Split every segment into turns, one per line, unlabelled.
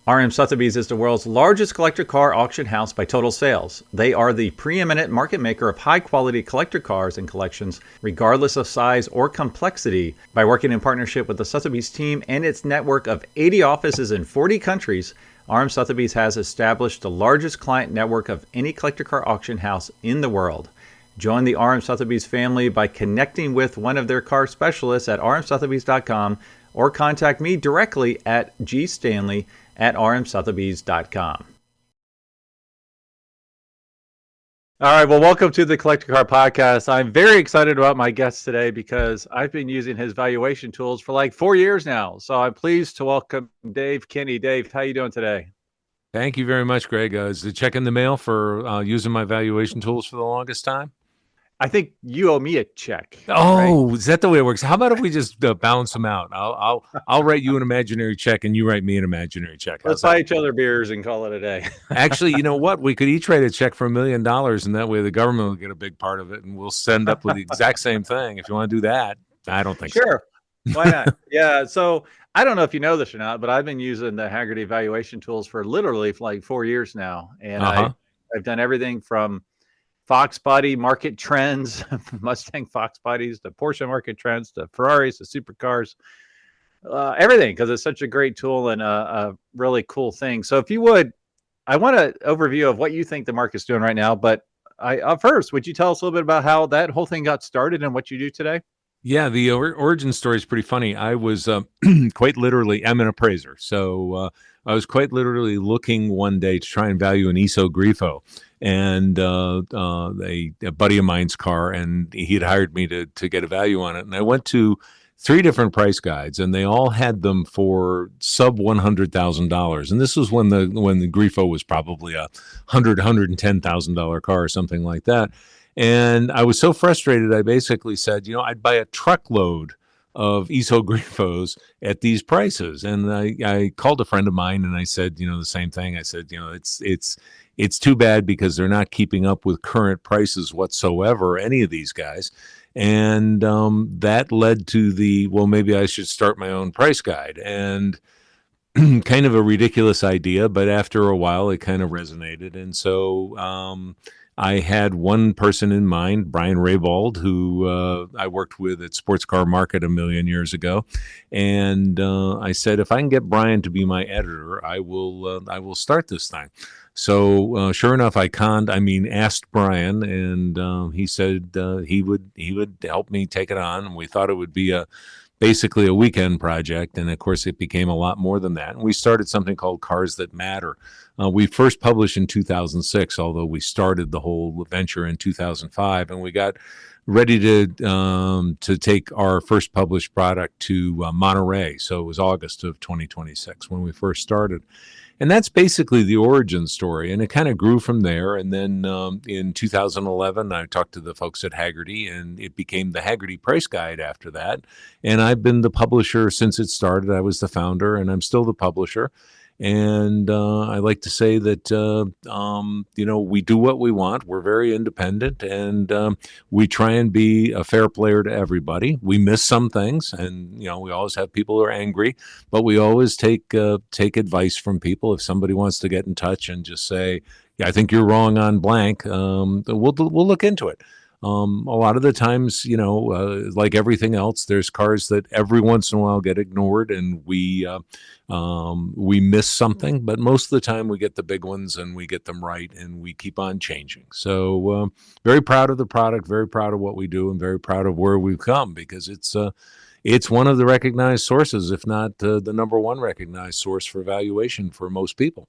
RM Sotheby's is the world's largest collector car auction house by total sales. They are the preeminent market maker of high-quality collector cars and collections, regardless of size or complexity. By working in partnership with the Sotheby's team and its network of 80 offices in 40 countries, RM Sotheby's has established the largest client network of any collector car auction house in the world. Join the RM Sotheby's family by connecting with one of their car specialists at rmsotheby's.com or contact me directly at gstanley@rmsotheby's.com. All right, well, welcome to the Collector Car Podcast. I'm very excited about my guest today because I've been using his valuation tools for like 4 years now. So I'm pleased to welcome Dave Kinney. Dave, how you doing today?
Thank you very much, Greg. Is the check in the mail for using my valuation tools for the longest time?
I think you owe me a check.
Oh,
right?
Is that the way it works? How about if we just balance them out? I'll write you an imaginary check and you write me an imaginary check.
Let's buy each other beers and call it a day.
Actually, you know what? We could each write a check for $1 million, and that way the government will get a big part of it, and we'll send up with the exact same thing. If you want to do that, I don't think
Sure. Why not? Yeah. So I don't know if you know this or not, but I've been using the Haggerty valuation tools for literally like 4 years now, and I've done everything from Fox body market trends, Mustang Fox bodies, to Porsche market trends, to Ferraris, to supercars, everything, because it's such a great tool and a really cool thing. So if you would, I want an overview of what you think the market's doing right now. But first, would you tell us a little bit about how that whole thing got started and what you do today?
Yeah, the origin story is pretty funny. I was quite literally, I'm an appraiser. So I was quite literally looking one day to try and value an ISO Grifo and a buddy of mine's car, and he had hired me to get a value on it. And I went to 3 different price guides, and they all had them for sub $100,000. And this was when the Grifo was probably a $110,000 car or something like that. And I was so frustrated, I basically said, I'd buy a truckload of ISO Grifos at these prices. And I called a friend of mine and I said, the same thing. I said, it's too bad because they're not keeping up with current prices whatsoever, any of these guys. And that led to well, maybe I should start my own price guide. And kind of a ridiculous idea, but after a while it kind of resonated. And so I had one person in mind, Brian Raybald, who I worked with at Sports Car Market a million years ago. And I said, if I can get Brian to be my editor, I will start this thing. So sure enough, asked Brian, and he said he would help me take it on. And we thought it would be basically a weekend project. And of course, it became a lot more than that. And we started something called Cars That Matter. We first published in 2006, although we started the whole venture in 2005. And we got ready to take our first published product to Monterey. So it was August of 2026 when we first started. And that's basically the origin story. And it kind of grew from there. And then in 2011, I talked to the folks at Haggerty, and it became the Haggerty Price Guide after that. And I've been the publisher since it started. I was the founder, and I'm still the publisher. And I like to say that, we do what we want. We're very independent, and we try and be a fair player to everybody. We miss some things, and, we always have people who are angry, but we always take advice from people. If somebody wants to get in touch and just say, yeah, I think you're wrong on blank, we'll look into it. A lot of the times, like everything else, there's cars that every once in a while get ignored, and we miss something. But most of the time, we get the big ones, and we get them right, and we keep on changing. So, very proud of the product, very proud of what we do, and very proud of where we've come, because it's one of the recognized sources, if not the number one recognized source for valuation for most people.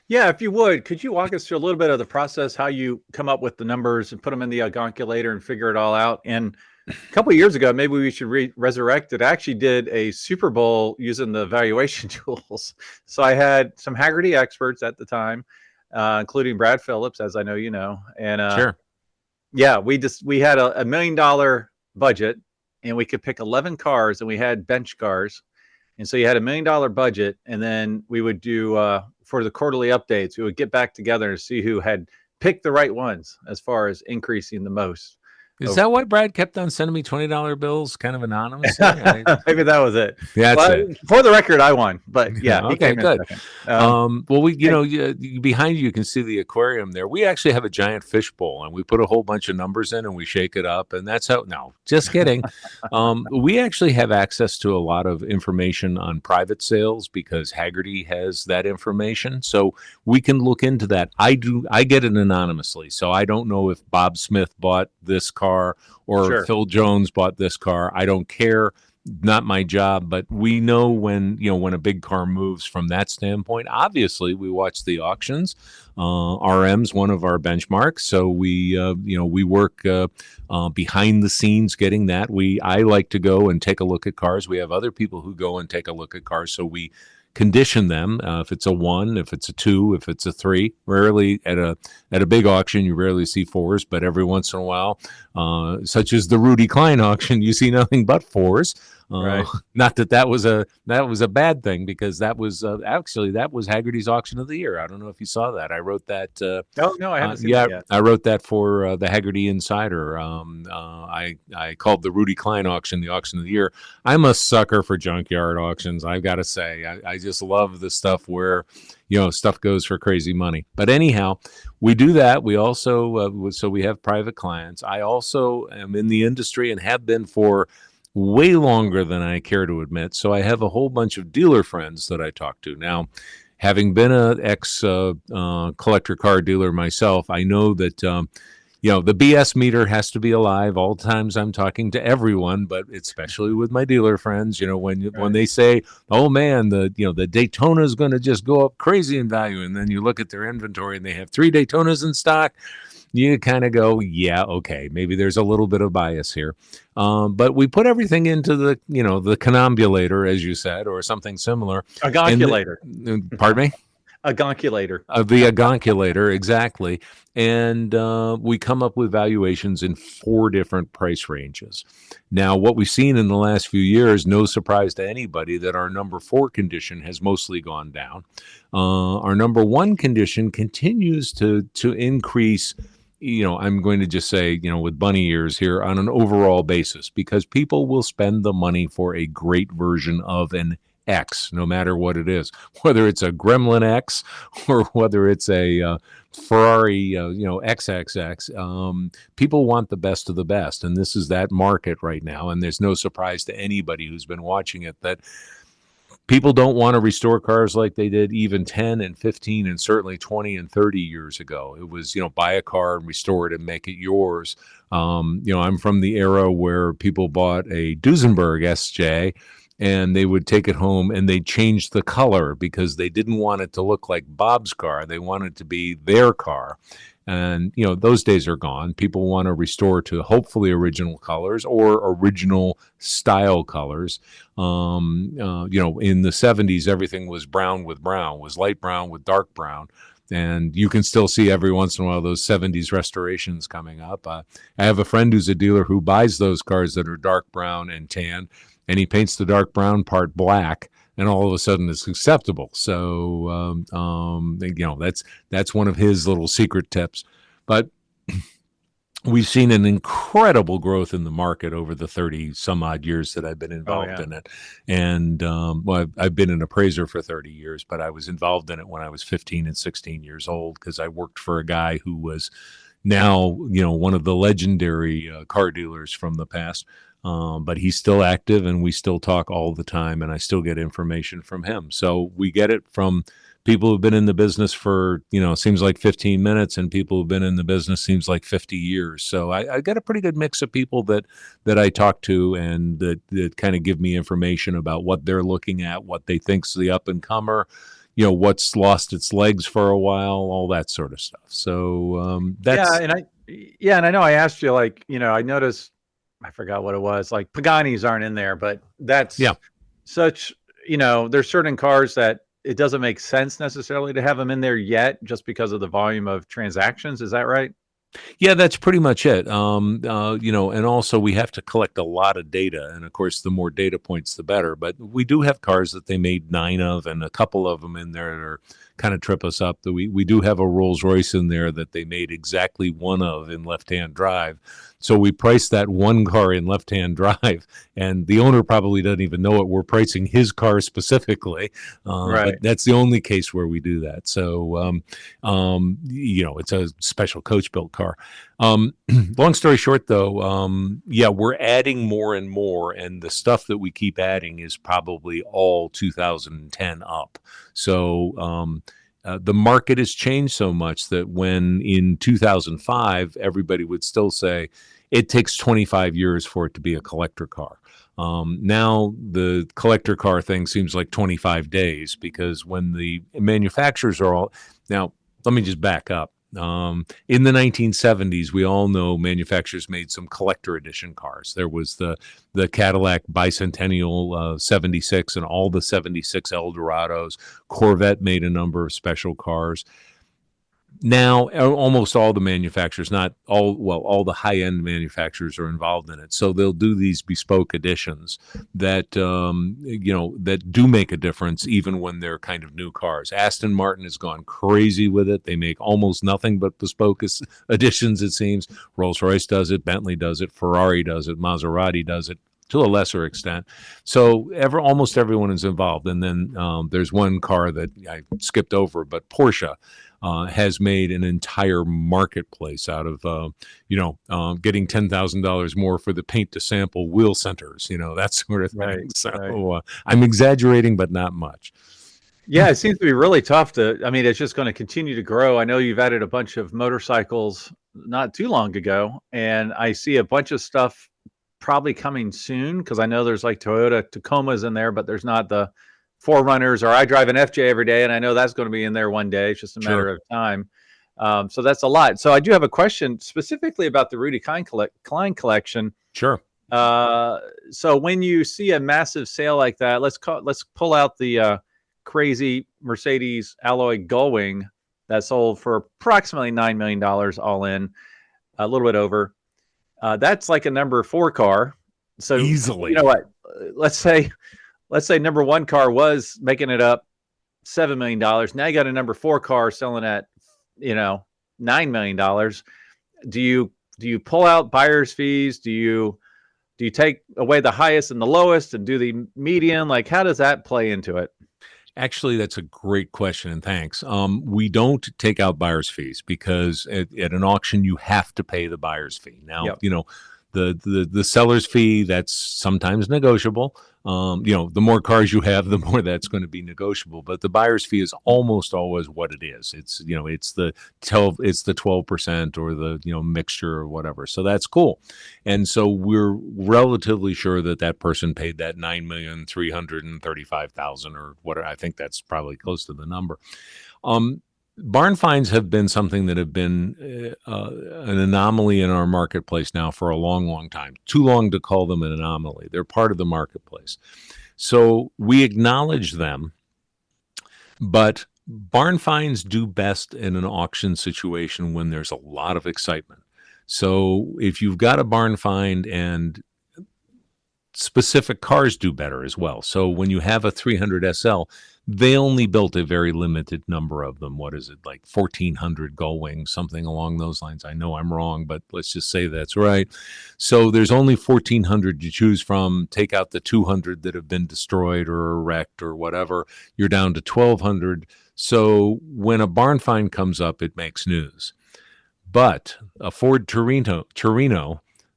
Yeah, if you would, could you walk us through a little bit of the process, how you come up with the numbers and put them in the calculator and figure it all out? And a couple of years ago, maybe we should resurrect it. I actually did a Super Bowl using the valuation tools. So I had some Haggerty experts at the time, including Brad Phillips, as I know you know. And
Sure.
Yeah, we had a $1 million budget, and we could pick 11 cars, and we had bench cars. And so you had $1 million budget, and then we would do for the quarterly updates, we would get back together and see who had picked the right ones as far as increasing the most.
Is that why Brad kept on sending me $20 bills kind of anonymously?
Maybe that was it.
That's
well,
it.
For the record, I won, but yeah, he
Okay,
came in
good.
second.
Well, behind you can see the aquarium there. We actually have a giant fish bowl, and we put a whole bunch of numbers in, and we shake it up, and that's how. No, just kidding. We actually have access to a lot of information on private sales because Haggerty has that information, so we can look into that. I get it anonymously, so I don't know if Bob Smith bought this car or
Sure.
Phil Jones bought this car. I don't care. Not my job, but we know when a big car moves from that standpoint. Obviously, we watch the auctions. RM's one of our benchmarks, so we work behind the scenes getting that. I like to go and take a look at cars. We have other people who go and take a look at cars, so we condition them. If it's a 1, if it's a 2, if it's a 3. Rarely at a big auction you rarely see 4s, but every once in a while, such as the Rudy Klein auction, you see nothing but 4s.
Right.
Not that was a bad thing, because that was Haggerty's auction of the year. I don't know if you saw that. I wrote that.
Oh no, I haven't seen that yet.
I wrote that for the Haggerty Insider. I called the Rudy Klein auction the auction of the year. I'm a sucker for junkyard auctions. I've got to say, I just love the stuff where stuff goes for crazy money. But anyhow, we do that. We also so we have private clients. I also am in the industry and have been for way longer than I care to admit. So I have a whole bunch of dealer friends that I talk to. Now, having been an ex-collector car dealer myself, I know that, the BS meter has to be alive all the times I'm talking to everyone, but especially with my dealer friends, when they say, oh man, the Daytona is going to just go up crazy in value. And then you look at their inventory and they have 3 Daytonas in stock. You kind of go, yeah, okay, maybe there's a little bit of bias here. But we put everything into the canombulator, as you said, or something similar.
A gonculator.
Pardon me?
A gonculator.
The gonculator, exactly. And we come up with valuations in 4 different price ranges. Now, what we've seen in the last few years, no surprise to anybody, that our number 4 condition has mostly gone down. Our number 1 condition continues to increase. I'm going to just say, with bunny ears here, on an overall basis, because people will spend the money for a great version of an X, no matter what it is, whether it's a Gremlin X or whether it's a Ferrari, XXX. People want the best of the best, and this is that market right now. And there's no surprise to anybody who's been watching it that people don't want to restore cars like they did even 10 and 15 and certainly 20 and 30 years ago. It was, buy a car and restore it and make it yours. I'm from the era where people bought a Duesenberg SJ and they would take it home and they'd change the color because they didn't want it to look like Bob's car. They wanted it to be their car. And, those days are gone. People want to restore to hopefully original colors or original style colors. In the 70s, everything was brown with brown, was light brown with dark brown. And you can still see every once in a while those 70s restorations coming up. I have a friend who's a dealer who buys those cars that are dark brown and tan, and he paints the dark brown part black. And all of a sudden it's acceptable. So, that's one of his little secret tips. But we've seen an incredible growth in the market over the 30 some odd years that I've been involved in it. And I've been an appraiser for 30 years, but I was involved in it when I was 15 and 16 years old because I worked for a guy who was now, one of the legendary car dealers from the past. But he's still active and we still talk all the time and I still get information from him. So we get it from people who've been in the business for, seems like 15 minutes and people who've been in the business seems like 50 years. So I got a pretty good mix of people that I talk to and that kind of give me information about what they're looking at, what they think's the up and comer, what's lost its legs for a while, all that sort of stuff. So that's...
And I know I asked you, I noticed, I forgot what it was, like Pagani's aren't in there, but that's such, there's certain cars that it doesn't make sense necessarily to have them in there yet just because of the volume of transactions. Is that right?
Yeah, that's pretty much it. And also we have to collect a lot of data. And of course, the more data points, the better. But we do have cars that they made 9 of and a couple of them in there that are kind of trip us up. We do have a Rolls Royce in there that they made exactly 1 of in left-hand drive. So we price that one car in left-hand drive, and the owner probably doesn't even know it. We're pricing his car specifically,
Right.
but that's the only case where we do that. So, it's a special coach-built car. Long story short, though, yeah, we're adding more and more, and the stuff that we keep adding is probably all 2010 up. So the market has changed so much that when in 2005, everybody would still say it takes 25 years for it to be a collector car. Now the collector car thing seems like 25 days, because when the manufacturers are all now, let me just back up. In the 1970s, we all know manufacturers made some collector edition cars. There was the Cadillac Bicentennial 76 and all the 76 Eldorados. Corvette made a number of special cars. Now, almost all the manufacturers, not all, well, all the high-end manufacturers are involved in it. So they'll do these bespoke editions that, that do make a difference even when they're kind of new cars. Aston Martin has gone crazy with it. They make almost nothing but bespoke editions, it seems. Rolls-Royce does it, Bentley does it, Ferrari does it, Maserati does it, to a lesser extent. So almost everyone is involved. And then there's one car that I skipped over, but Porsche has made an entire marketplace out of, getting $10,000 more for the paint to sample wheel centers, that sort of thing.
Right.
So I'm exaggerating, but not much.
Yeah, it seems to be really tough it's just going to continue to grow. I know you've added a bunch of motorcycles not too long ago, and I see a bunch of stuff probably coming soon, because I know there's like Toyota Tacomas in there, but there's not the Forerunners, or I drive an FJ every day, and I know that's going to be in there one day. It's just a matter of time. So that's a lot. So I do have a question specifically about the Rudy Klein collection.
Sure.
So when you see a massive sale like that, let's pull out the crazy Mercedes alloy Gullwing that sold for approximately $9 million all in, a little bit over. That's like a number 4 car. So
easily,
you know what? Let's say number 1 car was making it up $7 million. Now you got a number 4 car selling at, $9 million. Do you pull out buyer's fees? Do you take away the highest and the lowest and do the median? Like, how does that play into it?
Actually, that's a great question, and thanks. We don't take out buyer's fees, because at an auction you have to pay the buyer's fee. Now,
Yep.
The seller's fee, that's sometimes negotiable. The more cars you have, the more that's going to be negotiable. But the buyer's fee is almost always what it is. It's the 12% or the mixture or whatever. So that's cool. And so we're relatively sure that person paid that $9,335,000 or whatever. I think that's probably close to the number. Barn finds have been something that have been an anomaly in our marketplace now for a long, long time. Too long to call them an anomaly. They're part of the marketplace. So we acknowledge them, but barn finds do best in an auction situation when there's a lot of excitement. So if you've got a barn find, and specific cars do better as well. So when you have a 300 SL, they only built a very limited number of them. What is it, like 1,400 Gullwings, something along those lines? I know I'm wrong, but let's just say that's right. So there's only 1,400 to choose from. Take out the 200 that have been destroyed or wrecked or whatever, you're down to 1,200. So when a barn find comes up, it makes news. But a Ford Torino,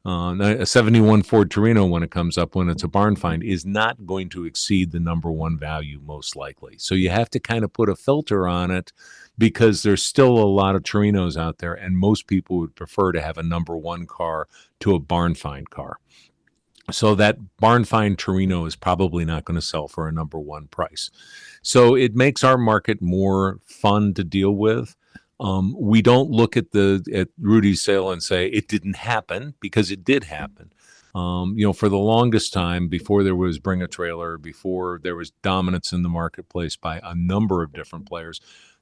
a 71 Ford Torino, when it comes up, when it's a barn find, is not going to exceed the number 1 value most likely. So you have to kind of put a filter on it, because there's still a lot of Torinos out there, and most people would prefer to have a number 1 car to a barn find car. So that barn find Torino is probably not going to sell for a number 1 price. So it makes our market more fun to deal with. We don't look at Rudy's sale and say it didn't happen, because it did happen. For the longest time, before there was Bring a Trailer, before there was dominance in the marketplace by a number of different players,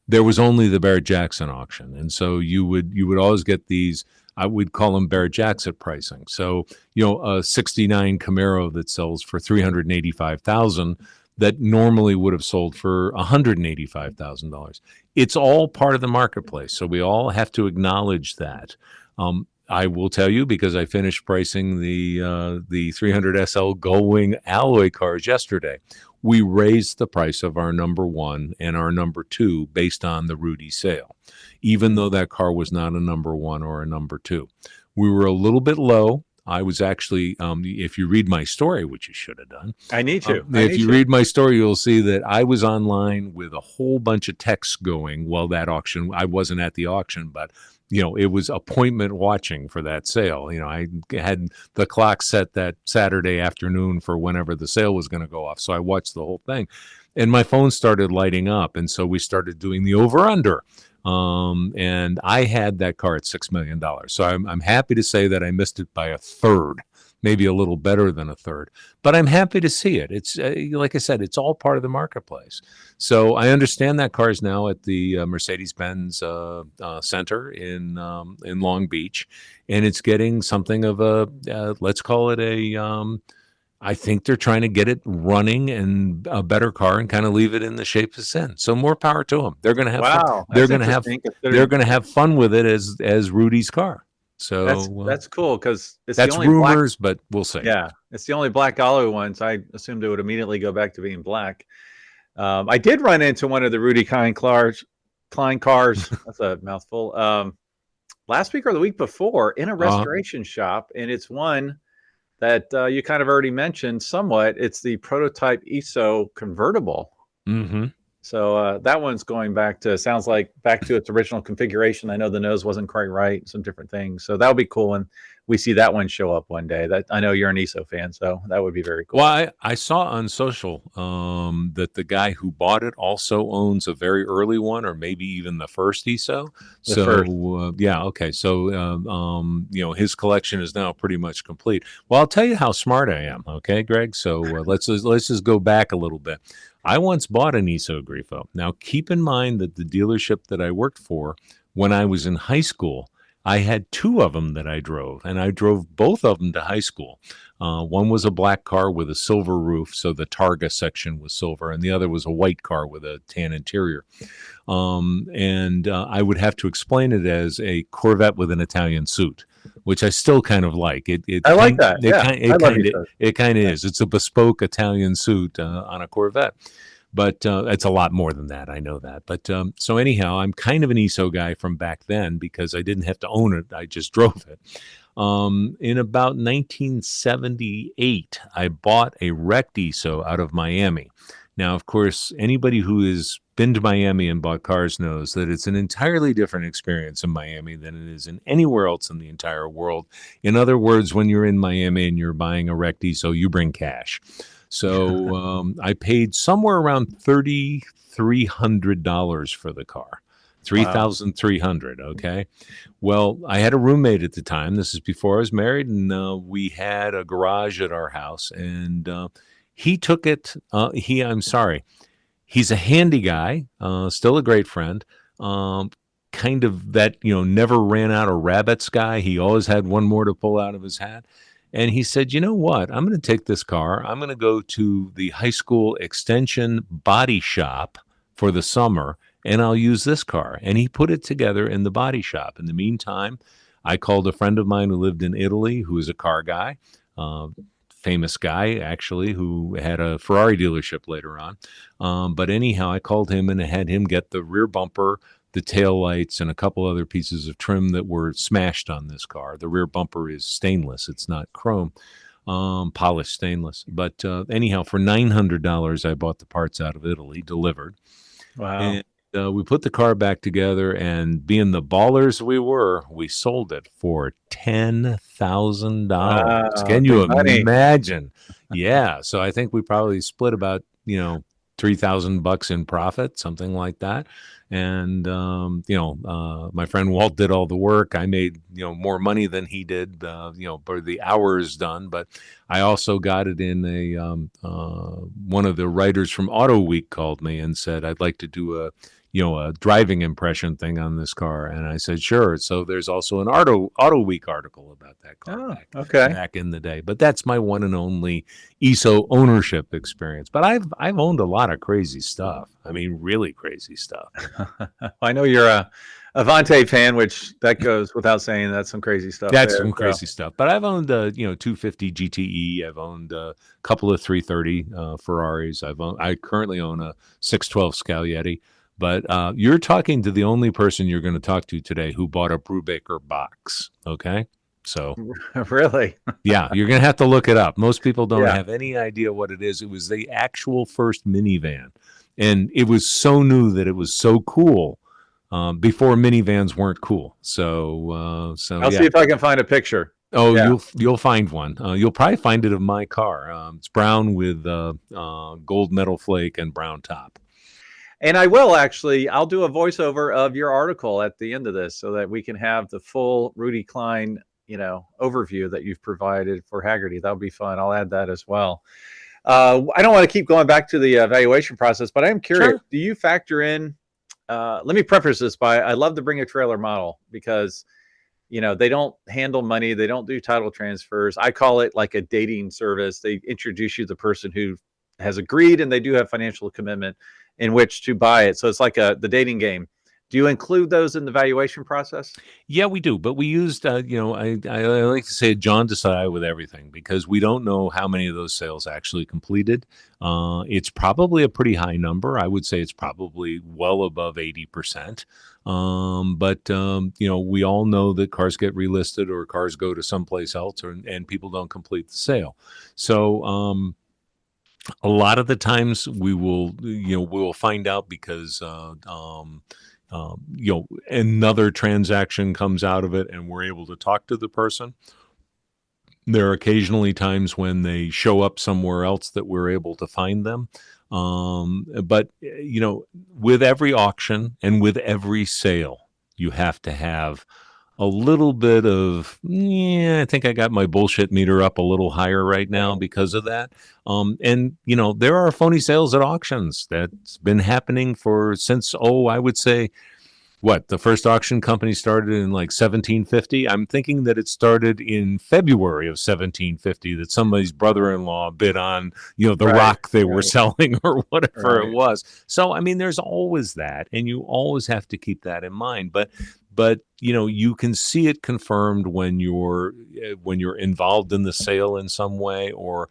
there was only the Barrett-Jackson auction. And so you would always get these, I would call them Barrett-Jackson pricing. So, a 69 Camaro that sells for $385,000 that normally would have sold for $185,000. It's all part of the marketplace. So we all have to acknowledge that. I will tell you, because I finished pricing the 300 SL Gullwing alloy cars yesterday. We raised the price of our number one and our number two based on the Rudy sale, even though that car was not a number one or a number two. We were a little bit low. I was actually, if you read my story, which you should have done,
I need to.
if you read my story, you'll see that I was online with a whole bunch of texts going while that auction. I wasn't at the auction, but it was appointment watching for that sale. I had the clock set that Saturday afternoon for whenever the sale was going to go off. So I watched the whole thing, and my phone started lighting up. And so we started doing the over under. And I had that car at $6 million. So I'm happy to say that I missed it by a third, maybe a little better than a third, but I'm happy to see it. It's like I said, it's all part of the marketplace. So I understand that car is now at the Mercedes-Benz Center in Long Beach, and it's getting something of a let's call it a. I think they're trying to get it running and a better car and kind of leave it in the shape it's in. So more power to them. They're going to have fun. They're going to have fun with it as Rudy's car. So
that's cool, because it's
that's
the only
rumors, but we'll see.
Yeah, it's the only black alloy one, so I assumed it would immediately go back to being black. I did run into one of the Rudy Klein cars. That's a mouthful. Last week or the week before in a restoration shop, and it's one that you kind of already mentioned somewhat. It's the prototype ESO convertible.
Mm-hmm.
So that one's going back to its original configuration. I know the nose wasn't quite right, some different things. So that'll be cool when we see that one show up one day. That I know you're an ESO fan, so that would be very cool.
Well, I saw on social that the guy who bought it also owns a very early one, or maybe even the first ESO. Yeah, okay. So his collection is now pretty much complete. Well, I'll tell you how smart I am. Okay, Greg. So let's just go back a little bit. I once bought an ESO Grifo. Now, keep in mind that the dealership that I worked for when I was in high school, I had two of them that I drove, and I drove both of them to high school. One was a black car with a silver roof, so the Targa section was silver, and the other was a white car with a tan interior. I would have to explain it as a Corvette with an Italian suit, which I still kind of like.
I like that.
It kind of is. It's a bespoke Italian suit on a Corvette. But it's a lot more than that. I know that. But so anyhow, I'm kind of an ESO guy from back then because I didn't have to own it. I just drove it. In about 1978, I bought a wrecked ESO out of Miami. Now, of course, anybody who has been to Miami and bought cars knows that it's an entirely different experience in Miami than it is in anywhere else in the entire world. In other words, when you're in Miami and you're buying a wrecked ESO, you bring cash. So I paid somewhere around $3,300 for the car. $3,300. Okay. Well, I had a roommate at the time. This is before I was married, and we had a garage at our house, and he took it. He's a handy guy, still a great friend. Kind of that, never ran out of rabbits guy. He always had one more to pull out of his hat. And he said, you know what? I'm going to take this car. I'm going to go to the high school extension body shop for the summer, and I'll use this car. And he put it together in the body shop. In the meantime, I called a friend of mine who lived in Italy, who is a car guy, famous guy, actually, who had a Ferrari dealership later on. But anyhow, I called him and had him get the rear bumper, the tail lights, and a couple other pieces of trim that were smashed on this car. The rear bumper is stainless. It's not chrome, polished stainless. But anyhow, for $900, I bought the parts out of Italy, delivered.
Wow.
And we put the car back together, and being the ballers we were, we sold it for $10,000.
Wow,
can you imagine? Yeah. So I think we probably split about, $3,000 in profit, something like that. And, my friend Walt did all the work. I made, more money than he did, for the hours done. But I also got it in one of the writers from Auto Week called me and said, I'd like to do a driving impression thing on this car. And I said, sure. So there's also an Auto Week article about that car back in the day. But that's my one and only ESO ownership experience. But I've owned a lot of crazy stuff. I mean, really crazy stuff.
I know you're a Avante fan, which that goes without saying. That's some crazy stuff
That's
there.
some
So.
crazy stuff. But I've owned 250 GTE. I've owned a couple of 330 Ferraris. I currently own a 612 Scaglietti. But you're talking to the only person you're going to talk to today who bought a Brubaker box. Okay, so
Really?
yeah, you're going to have to look it up. Most people don't
Yeah.
have any idea what it is. It was the actual first minivan, and it was so new that it was so cool. Before minivans weren't cool. So
I'll
yeah.
see if I can find a picture.
Oh,
Yeah.
you'll find one. You'll probably find it of my car. It's brown with gold metal flake and brown top.
And I will actually, I'll do a voiceover of your article at the end of this so that we can have the full Rudy Klein, overview that you've provided for Haggerty. That would be fun. I'll add that as well. I don't want to keep going back to the evaluation process, but I'm curious,
Sure.
do you factor in, let me preface this by, I love to bring a trailer model because, they don't handle money. They don't do title transfers. I call it like a dating service. They introduce you to the person who has agreed and they do have financial commitment in which to buy it. So it's like the dating game. Do you include those in the valuation process?
Yeah, we do, but we used, I like to say John Desai with everything because we don't know how many of those sales actually completed. It's probably a pretty high number. I would say it's probably well above 80%. But we all know that cars get relisted or cars go to someplace else, and people don't complete the sale. So a lot of the times we'll find out because another transaction comes out of it and we're able to talk to the person. There are occasionally times when they show up somewhere else that we're able to find them. But with every auction and with every sale, you have to have a little bit of, I think I got my bullshit meter up a little higher right now because of that. And there are phony sales at auctions. That's been happening since, I would say, the first auction company started in like 1750. I'm thinking that it started in February of 1750, that somebody's brother-in-law bid on, the rock they were selling or whatever it was. So, I mean, there's always that, and you always have to keep that in mind. But you can see it confirmed when you're involved in the sale in some way, or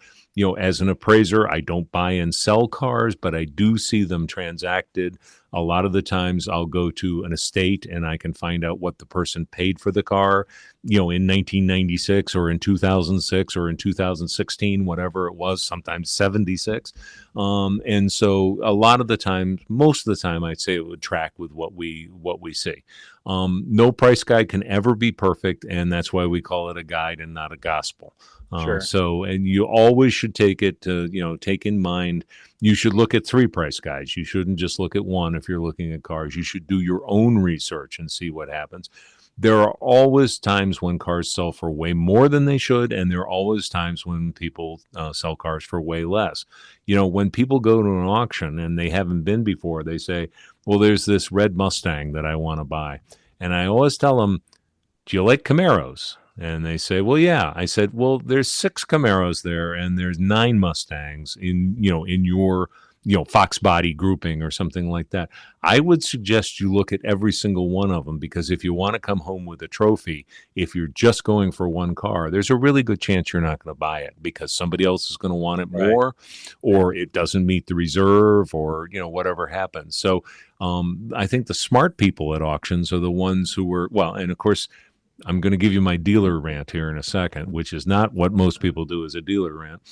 as an appraiser, I don't buy and sell cars, but I do see them transacted. A lot of the times I'll go to an estate and I can find out what the person paid for the car, in 1996 or in 2006 or in 2016, whatever it was, sometimes 76. And so a lot of the time, most of the time, I'd say it would track with what we see. No price guide can ever be perfect, and that's why we call it a guide and not a gospel.
Sure.
So, and you always should take in mind, you should look at 3 price guides. You shouldn't just look at one if you're looking at cars. You should do your own research and see what happens. There are always times when cars sell for way more than they should, and there are always times when people sell cars for way less. When people go to an auction and they haven't been before, they say, well, there's this red Mustang that I want to buy. And I always tell them, do you like Camaros? And they say, well, yeah. I said, well, there's 6 Camaros there and there's 9 Mustangs in your, Fox body grouping or something like that. I would suggest you look at every single one of them, because if you want to come home with a trophy, if you're just going for one car, there's a really good chance you're not going to buy it because somebody else is going to want it more, or it doesn't meet the reserve, or, whatever happens. So I think the smart people at auctions are the ones who were, and of course, I'm going to give you my dealer rant here in a second, which is not what most people do as a dealer rant.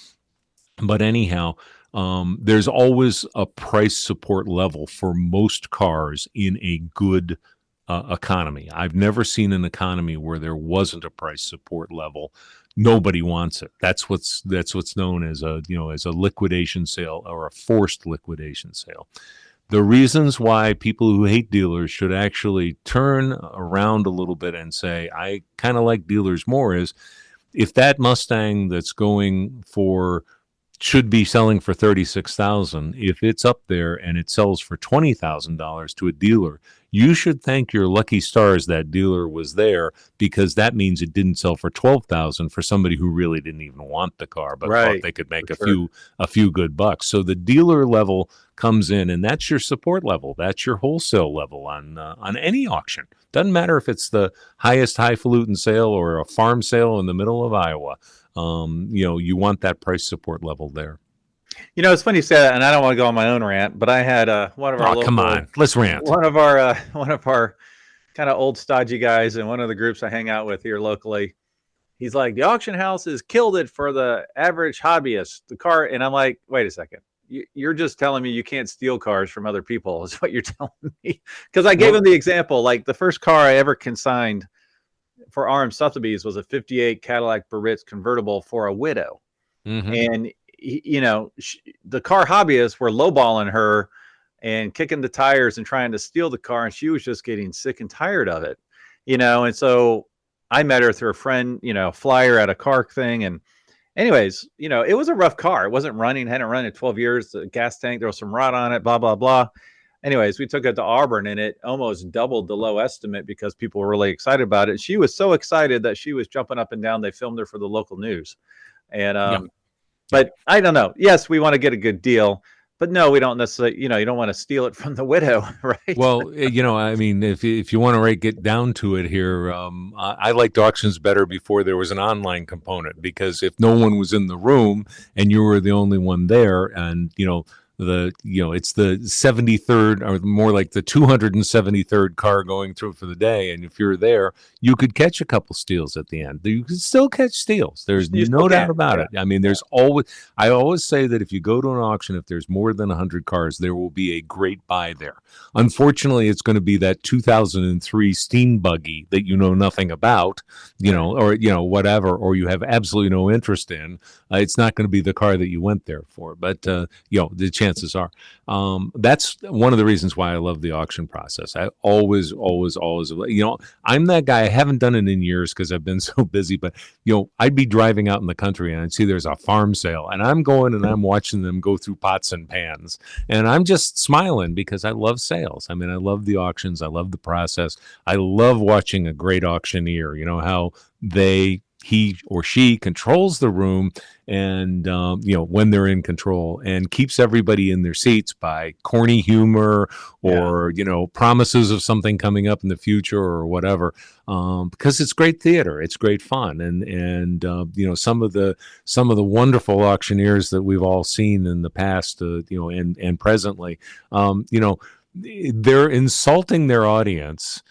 But anyhow, there's always a price support level for most cars in a good economy. I've never seen an economy where there wasn't a price support level. Nobody wants it. That's what's known as a liquidation sale or a forced liquidation sale. The reasons why people who hate dealers should actually turn around a little bit and say, I kind of like dealers more, is if that Mustang that's going for should be selling for $36,000, if it's up there and it sells for $20,000 to a dealer, you should thank your lucky stars that dealer was there, because that means it didn't sell for $12,000 for somebody who really didn't even want the car, but thought they could make a few good bucks. So the dealer level comes in, and that's your support level. That's your wholesale level on any auction. Doesn't matter if it's the highest highfalutin sale or a farm sale in the middle of Iowa. You want that price support level there.
It's funny you say that, and I don't want to go on my own rant, but I had one of our
come on, let's rant.
One of our kind of old stodgy guys in one of the groups I hang out with here locally. He's like, the auction house has killed it for the average hobbyist. The car, and I'm like, wait a second. You're just telling me you can't steal cars from other people is what you're telling me. Because I gave him the example, like the first car I ever consigned for RM Sotheby's was a 58 Cadillac Baritz convertible for a widow.
Mm-hmm.
And, the car hobbyists were lowballing her and kicking the tires and trying to steal the car. And she was just getting sick and tired of it, and so I met her through a friend, flyer at a car thing. And anyways, it was a rough car. It wasn't running, hadn't run in 12 years. The gas tank, there was some rot on it, blah, blah, blah. Anyways, we took it to Auburn and it almost doubled the low estimate because people were really excited about it. She was so excited that she was jumping up and down. They filmed her for the local news. And, but I don't know. Yes, we want to get a good deal. But no, we don't necessarily, you don't want to steal it from the widow, right?
Well, I mean, if you want to get down to it here, I liked auctions better before there was an online component, because if no one was in the room and you were the only one there, and it's the 73rd, or more like the 273rd car going through for the day, and if you're there, you could catch a couple steals at the end. You could still catch steals. There's no doubt about it. I mean, I always say that if you go to an auction, if there's more than 100 cars, there will be a great buy there. Unfortunately, it's going to be that 2003 steam buggy that you know nothing about, or whatever, or you have absolutely no interest in. It's not going to be the car that you went there for. But the chances are. That's one of the reasons why I love the auction process. I always, I'm that guy. I haven't done it in years because I've been so busy, but I'd be driving out in the country and I'd see there's a farm sale, and I'm going and I'm watching them go through pots and pans, and I'm just smiling because I love sales. I mean, I love the auctions. I love the process. I love watching a great auctioneer, how he or she controls the room, and when they're in control, and keeps everybody in their seats by corny humor or promises of something coming up in the future or whatever, because it's great theater, it's great fun, and some of the wonderful auctioneers that we've all seen in the past, and presently, they're insulting their audience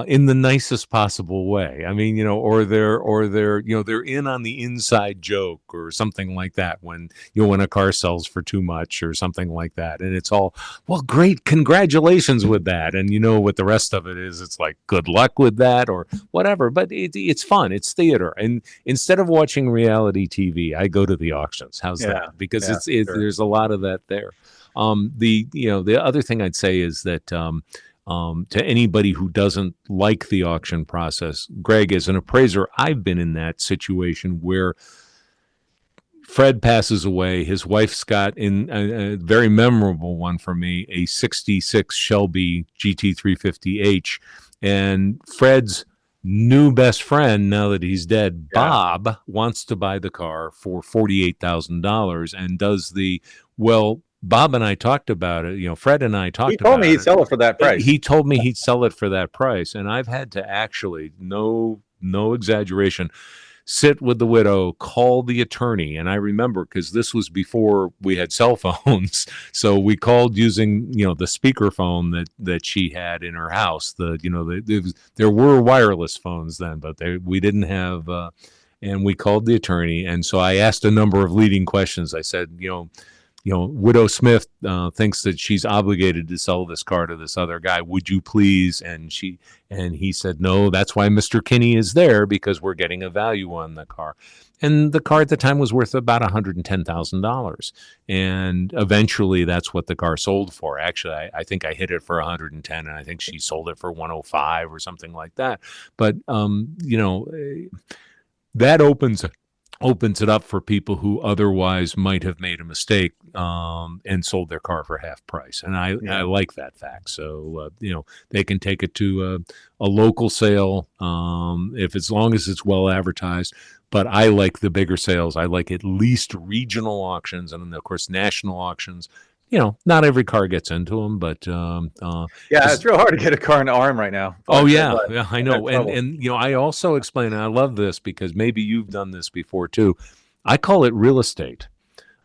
in the nicest possible way. I mean, or they're in on the inside joke or something like that when a car sells for too much or something like that, and it's all, well, great, congratulations with that, and what the rest of it is, it's like, good luck with that or whatever. But it's fun, it's theater, and instead of watching reality TV, I go to the auctions. How's that? Because sure. There's a lot of that there. The other thing I'd say is that to anybody who doesn't like the auction process, Greg, as an appraiser, I've been in that situation where Fred passes away. His wife's got, in a very memorable one for me, a 66 Shelby GT350H, and Fred's new best friend, now that he's dead, Bob, wants to buy the car for $48,000 and does Bob and I talked about it. Fred and I talked about it. He
told me he'd sell it for that price.
He told me he'd sell it for that price. And I've had to actually, no exaggeration, sit with the widow, call the attorney. And I remember, because this was before we had cell phones. So we called using, the speakerphone that she had in her house. There were wireless phones then, but we didn't have, and we called the attorney. And so I asked a number of leading questions. I said, Widow Smith thinks that she's obligated to sell this car to this other guy. Would you please? And he said, no, that's why Mr. Kinney is there, because we're getting a value on the car. And the car at the time was worth about $110,000. And eventually that's what the car sold for. Actually, I think I hit it for 110, and I think she sold it for 105 or something like that. But, that opens it up for people who otherwise might have made a mistake and sold their car for half price. And I like that fact. So, they can take it to a local sale as long as it's well advertised. But I like the bigger sales. I like at least regional auctions and, of course, national auctions, not every car gets into them, but
Yeah, it's real hard to get a car in the arm right now.
oh
But,
yeah,
but
yeah, I
I've had
know. And
trouble.
and I also explain, and I love this because maybe you've done this before too. I call it real estate.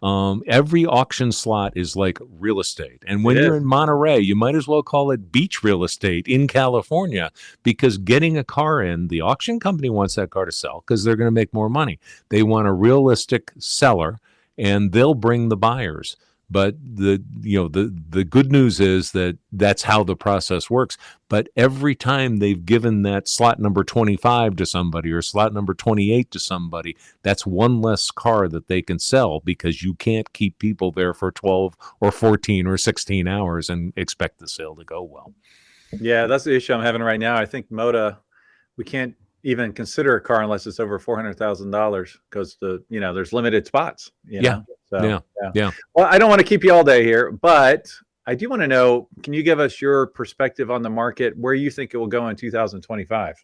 Every auction slot is like real estate. And
It
when you're
is.
in Monterey, you might as well call it beach real estate in California, because getting a car in, the auction company wants that car to sell because they're going to make more money. They want a realistic seller, and they'll bring the buyers. But the good news is that that's how the process works. But every time they've given that slot number 25 to somebody or slot number 28 to somebody, that's one less car that they can sell, because you can't keep people there for 12 or 14 or 16 hours and expect the sale to go well.
Yeah, that's the issue I'm having right now. I think Moda, we can't even consider a car unless it's over $400,000 because there's limited spots.
Yeah.
So
Yeah.
yeah.
Yeah.
Well, I don't want to keep you all day here, but I do want to know. Can you give us your perspective on the market, where you think it will go in 2025?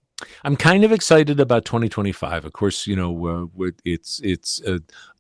I'm kind of excited about 2025. Of course, it's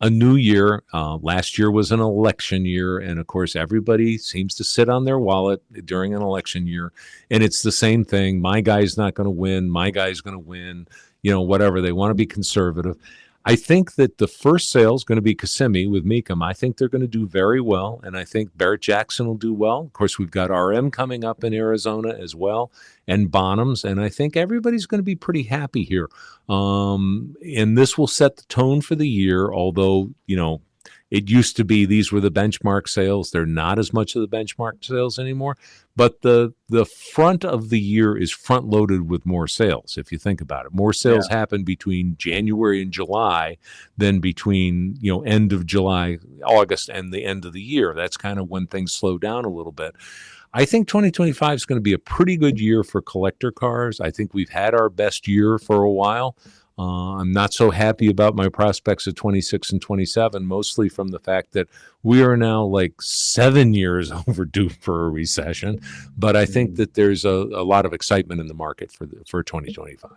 a new year. Last year was an election year, and of course, everybody seems to sit on their wallet during an election year, and it's the same thing. My guy's not going to win. My guy's going to win. Whatever. They want to be conservative. I think that the first sale is going to be Kissimmee with Mecum. I think they're going to do very well, and I think Barrett Jackson will do well. Of course, we've got RM coming up in Arizona as well, and Bonhams, and I think everybody's going to be pretty happy here. And this will set the tone for the year, although, it used to be these were the benchmark sales. They're not as much of the benchmark sales anymore. But the front of the year is front loaded with more sales, if you think about it. More sales happen between January and July than between, end of July, August, and the end of the year. That's kind of when things slow down a little bit. I think 2025 is going to be a pretty good year for collector cars. I think we've had our best year for a while. I'm not so happy about my prospects at 26 and 27, mostly from the fact that we are now like 7 years overdue for a recession. But I think that there's a lot of excitement in the market for 2025.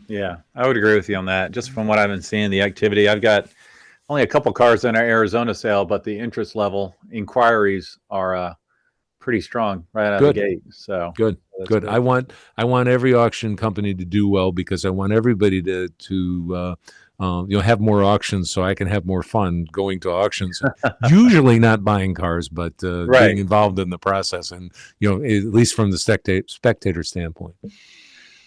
Yeah, I would agree with you on that. Just from what I've been seeing, the activity, I've got only a couple cars in our Arizona sale, but the interest level inquiries are pretty strong right out of the gate. So
good. I want every auction company to do well, because I want everybody to have more auctions, so I can have more fun going to auctions. Usually not buying cars, but being involved in the process, and at least from the spectator standpoint.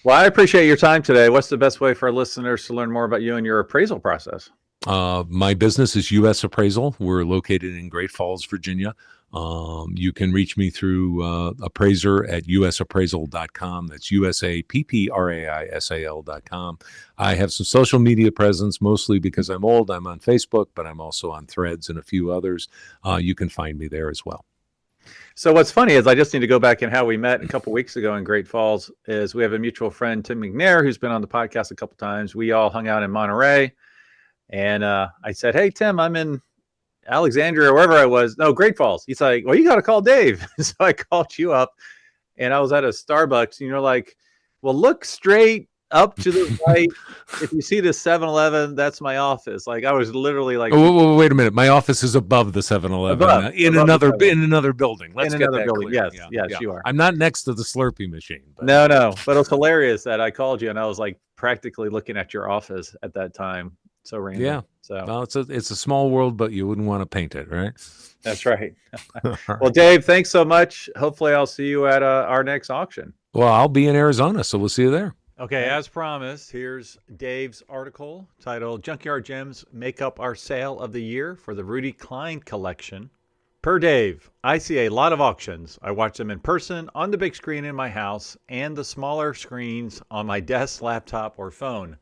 Well, I appreciate your time today. What's the best way for our listeners to learn more about you and your appraisal process?
My business is U.S. Appraisal. We're located in Great Falls, Virginia. You can reach me through appraiser at usappraisal.com. That's USAPPRAISAL.com. I have some social media presence, mostly because I'm old. I'm on Facebook, but I'm also on Threads and a few others. You can find me there as well.
So what's funny is I just need to go back and how we met a couple weeks ago in Great Falls is we have a mutual friend, Tim McNair, who's been on the podcast a couple times. We all hung out in Monterey. And I said, hey, Tim, I'm in Alexandria or wherever I was. No, Great Falls. He's like, well, you got to call Dave. So I called you up, and I was at a Starbucks, and you're like, well, look straight up to the right. If you see the 7-Eleven, that's my office. Like, I was literally like,
oh, wait a minute. My office is above the 7-Eleven in another building. Let's get that clear.
Yes, you are.
I'm not next to the Slurpee machine. But.
No. But it was hilarious that I called you, and I was like practically looking at your office at that time. So random.
Yeah.
So
well, it's a small world, but you wouldn't want to paint it, right?
That's right. Well, Dave, thanks so much. Hopefully, I'll see you at our next auction.
Well, I'll be in Arizona, so we'll see you there.
Okay, as promised, here's Dave's article titled "Junkyard Gems Make Up Our Sale of the Year for the Rudy Klein Collection." Per Dave, I see a lot of auctions. I watch them in person, on the big screen in my house, and the smaller screens on my desk, laptop, or phone.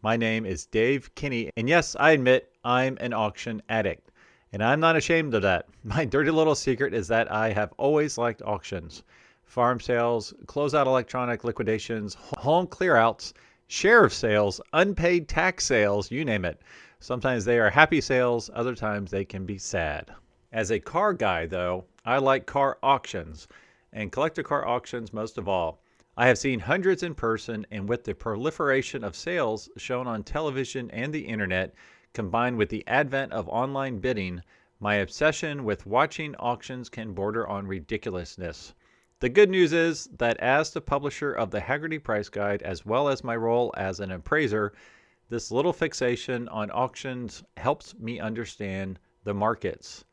My name is Dave Kinney, and yes, I admit I'm an auction addict, and I'm not ashamed of that. My dirty little secret is that I have always liked auctions. Farm sales, closeout electronic liquidations, home clearouts, sheriff sales, unpaid tax sales, you name it. Sometimes they are happy sales, other times they can be sad. As a car guy, though, I like car auctions, and collector car auctions most of all. I have seen hundreds in person, and with the proliferation of sales shown on television and the internet, combined with the advent of online bidding, My obsession with watching auctions can border on ridiculousness. The good news is that as the publisher of the Haggerty Price Guide, as well as my role as an appraiser, this little fixation on auctions helps me understand the markets.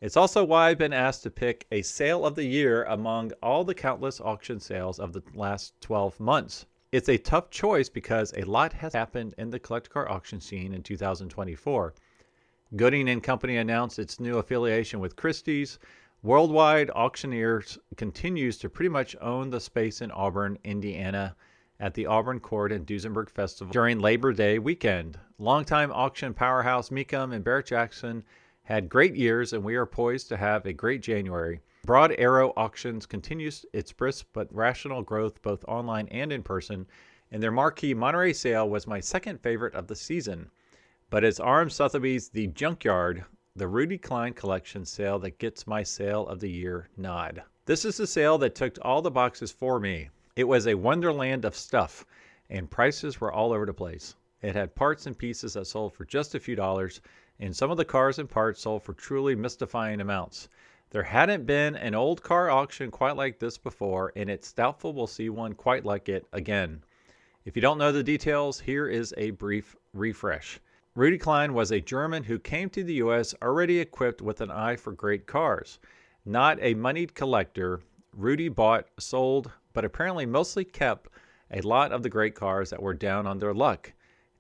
It's also why I've been asked to pick a sale of the year among all the countless auction sales of the last 12 months. It's a tough choice because a lot has happened in the collector car auction scene in 2024. Gooding and Company announced its new affiliation with Christie's. Worldwide Auctioneers continues to pretty much own the space in Auburn, Indiana, at the Auburn Court and Duesenberg Festival during Labor Day weekend. Longtime auction powerhouse Mecum and Barrett-Jackson had great years, and we are poised to have a great January. Broad Arrow Auctions continues its brisk but rational growth both online and in person, and their marquee Monterey sale was my second favorite of the season. But it's Arm Sotheby's The Junkyard, the Rudy Klein collection sale, that gets my sale of the year nod. This is the sale that ticked all the boxes for me. It was a wonderland of stuff, and prices were all over the place. It had parts and pieces that sold for just a few dollars, and some of the cars and parts sold for truly mystifying amounts. There hadn't been an old car auction quite like this before, and it's doubtful we'll see one quite like it again. If you don't know the details, here is a brief refresh. Rudy Klein was a German who came to the U.S. already equipped with an eye for great cars. Not a moneyed collector, Rudy bought, sold, but apparently mostly kept a lot of the great cars that were down on their luck.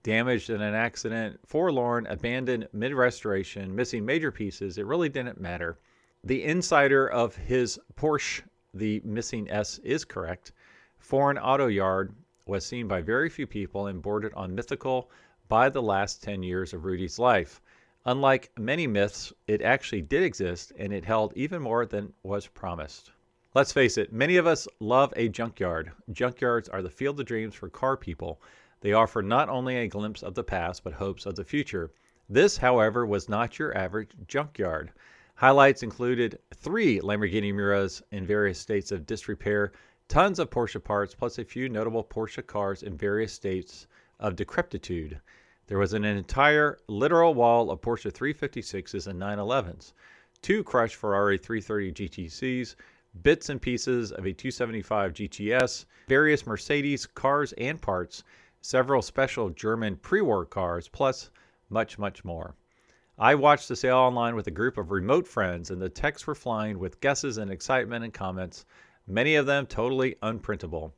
Damaged in an accident, forlorn, abandoned mid-restoration, missing major pieces, it really didn't matter. The insider of his Porsche, the missing S is correct, foreign auto yard was seen by very few people and bordered on mythical by the last 10 years of Rudy's life. Unlike many myths, it actually did exist, and it held even more than was promised. Let's face it, many of us love a junkyard. Junkyards are the field of dreams for car people. They offer not only a glimpse of the past, but hopes of the future. This, however, was not your average junkyard. Highlights included 3 Lamborghini Miuras in various states of disrepair, tons of Porsche parts, plus a few notable Porsche cars in various states of decrepitude. There was an entire literal wall of Porsche 356s and 911s, 2 crushed Ferrari 330 GTCs, bits and pieces of a 275 GTS, various Mercedes cars and parts, several special German pre-war cars, plus much, much more. I watched the sale online with a group of remote friends, and the texts were flying with guesses and excitement and comments, many of them totally unprintable.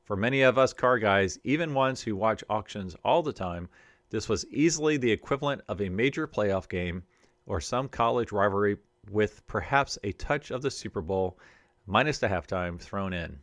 For many of us car guys, even ones who watch auctions all the time, this was easily the equivalent of a major playoff game or some college rivalry with perhaps a touch of the Super Bowl minus the halftime thrown in.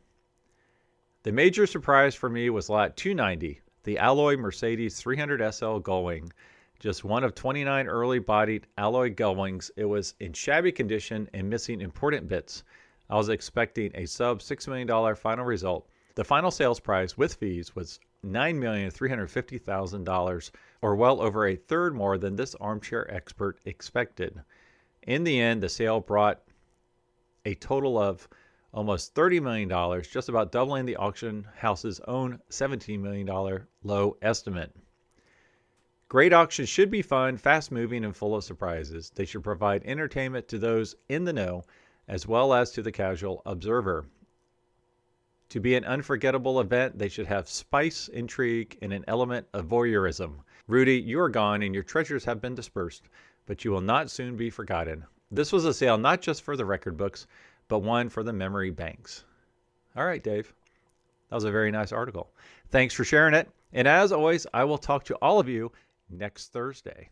The major surprise for me was lot 290, the alloy Mercedes 300 SL Gullwing. Just one of 29 early bodied alloy Gullwings. It was in shabby condition and missing important bits. I was expecting a sub $6 million final result. The final sales price with fees was $9,350,000, or well over a third more than this armchair expert expected. In the end, the sale brought a total of almost $30 million, just about doubling the auction house's own $17 million low estimate. Great auctions should be fun, fast-moving, and full of surprises. They should provide entertainment to those in the know, as well as to the casual observer. To be an unforgettable event, they should have spice, intrigue, and an element of voyeurism. Rudy, you are gone and your treasures have been dispersed, but you will not soon be forgotten. This was a sale not just for the record books, but one for the memory banks. All right, Dave. That was a very nice article. Thanks for sharing it. And as always, I will talk to all of you next Thursday.